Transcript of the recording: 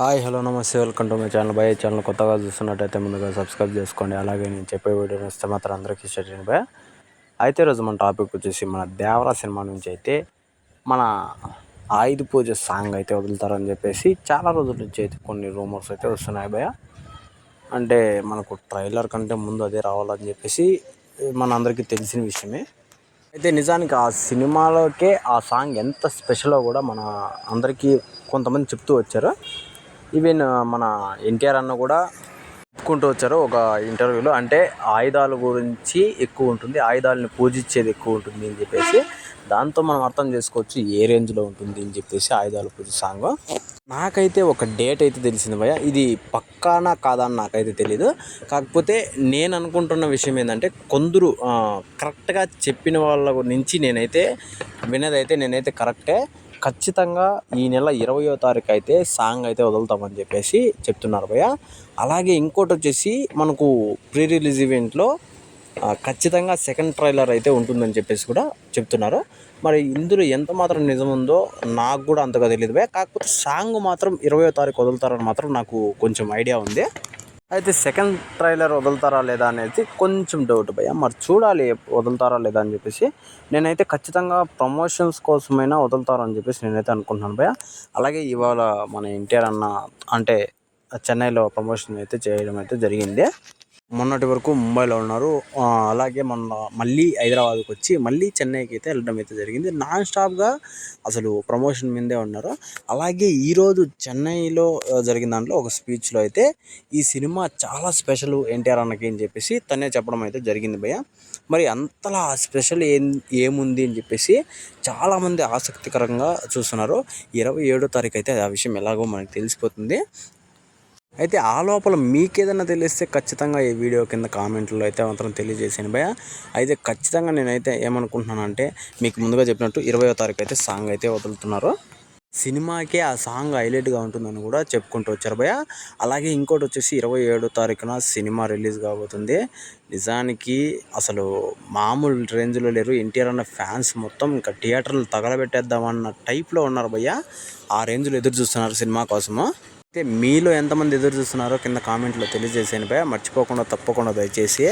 Hi hello నమస్తే welcome to my channel భయ. Channel కొత్తగా చూస్తున్నట్టయితే ముందుగా సబ్స్క్రైబ్ చేసుకోండి. అలాగే నేను చెప్పే వీడియో నచ్చితే మాత్రం అందరికీ షేర్ చేయండి భయ. అయితే ఈరోజు మన టాపిక్ వచ్చేసి మన దేవరా సినిమా నుంచి అయితే మన ఆయుధ పూజ సాంగ్ అయితే వదులుతారని చెప్పేసి చాలా రోజుల నుంచి అయితే కొన్ని రూమర్స్ అయితే వస్తున్నాయి భయ. అంటే మనకు ట్రైలర్ కంటే ముందు అదే రావాలని చెప్పేసి మన అందరికీ తెలిసిన విషయమే. అయితే నిజానికి ఆ సినిమాలోకే ఆ సాంగ్ ఎంత స్పెషలో కూడా మన అందరికీ కొంతమంది చెప్తూ వచ్చారు. ఈవెన్ మన ఎన్టీఆర్ అన్న కూడా చెప్పుకుంటూ వచ్చారు ఒక ఇంటర్వ్యూలో. అంటే ఆయుధాల గురించి ఎక్కువ ఉంటుంది, ఆయుధాలను పూజించేది ఎక్కువ ఉంటుంది అని చెప్పేసి. దాంతో మనం అర్థం చేసుకోవచ్చు ఏ రేంజ్లో ఉంటుంది అని చెప్పేసి ఆయుధాల పూజ సాంగ్. నాకైతే ఒక డేట్ అయితే తెలిసింది భయ. ఇది పక్కానా కాదా అని నాకైతే తెలీదు. కాకపోతే నేను అనుకుంటున్న విషయం ఏంటంటే కొందరు కరెక్ట్గా చెప్పిన వాళ్ళ నుంచి నేనైతే వినేదైతే నేనైతే కరెక్టే. ఖచ్చితంగా ఈ నెల 20వ తారీఖు అయితే సాంగ్ అయితే వదులుతామని చెప్పేసి చెప్తున్నారు భయ్య. అలాగే ఇంకోటి వచ్చేసి మనకు ప్రీ రిలీజ్ ఈవెంట్లో ఖచ్చితంగా సెకండ్ ట్రైలర్ అయితే ఉంటుందని చెప్పేసి కూడా చెప్తున్నారు. మరి ఇందులో ఎంత మాత్రం నిజం ఉందో నాకు కూడా అంతగా తెలియదు భయ్య. కాకపోతే సాంగ్ మాత్రం 20వ తారీఖు వదులుతారని మాత్రం నాకు కొంచెం ఐడియా ఉంది. అయితే సెకండ్ ట్రైలర్ వదులుతారా లేదా అనేది కొంచెం డౌట్ భయ్య. మరి చూడాలి వదులుతారా లేదా అని చెప్పేసి. నేనైతే ఖచ్చితంగా ప్రమోషన్స్ కోసమైనా వదులుతారని చెప్పేసి నేనైతే అనుకుంటున్నాను భయ్య. అలాగే ఇవాళ మన ఎన్టీఆర్ అన్న అంటే చెన్నైలో ప్రమోషన్ అయితే చేయడం అయితే జరిగింది. మొన్నటి వరకు ముంబైలో ఉన్నారు. అలాగే మొన్న మళ్ళీ హైదరాబాద్కి వచ్చి మళ్ళీ చెన్నైకి అయితే వెళ్ళడం అయితే జరిగింది. నాన్ స్టాప్గా అసలు ప్రమోషన్ మీదే ఉన్నారు. అలాగే ఈరోజు చెన్నైలో జరిగిన దాంట్లో ఒక స్పీచ్లో అయితే ఈ సినిమా చాలా స్పెషల్ ఎన్టీఆర్ అన్నకి అని చెప్పేసి తనే చెప్పడం అయితే జరిగింది భయ్య. మరి అంతలా స్పెషల్ ఏముంది అని చెప్పేసి చాలామంది ఆసక్తికరంగా చూస్తున్నారు. 27వ తారీఖు అయితే ఆ విషయం ఎలాగో మనకు తెలిసిపోతుంది. అయితే ఆ లోపల మీకేదన్నా తెలిస్తే ఖచ్చితంగా ఈ వీడియో కింద కామెంట్లో అయితే మాత్రం తెలియజేసాను భయ్య. అయితే ఖచ్చితంగా నేనైతే ఏమనుకుంటున్నానంటే మీకు ముందుగా చెప్పినట్టు 20వ తారీఖు అయితే సాంగ్ అయితే వదులుతున్నారు. సినిమాకే ఆ సాంగ్ హైలైట్గా ఉంటుందని కూడా చెప్పుకుంటూ వచ్చారు భయ్య. అలాగే ఇంకోటి వచ్చేసి 27వ తారీఖున సినిమా రిలీజ్ కాబోతుంది. నిజానికి అసలు మామూలు రేంజ్లో లేరు. ఎన్టీఆర్ అన్న ఫ్యాన్స్ మొత్తం ఇంకా థియేటర్లు తగలబెట్టేద్దామన్న టైప్లో ఉన్నారు భయ్య. ఆ రేంజ్లో ఎదురు చూస్తున్నారు సినిమా కోసము. అయితే మీలో ఎంతమంది ఎదురు చూస్తున్నారో కింద కామెంట్లో తెలియజేసాను భయ్య. మర్చిపోకుండా తప్పకుండా దయచేసి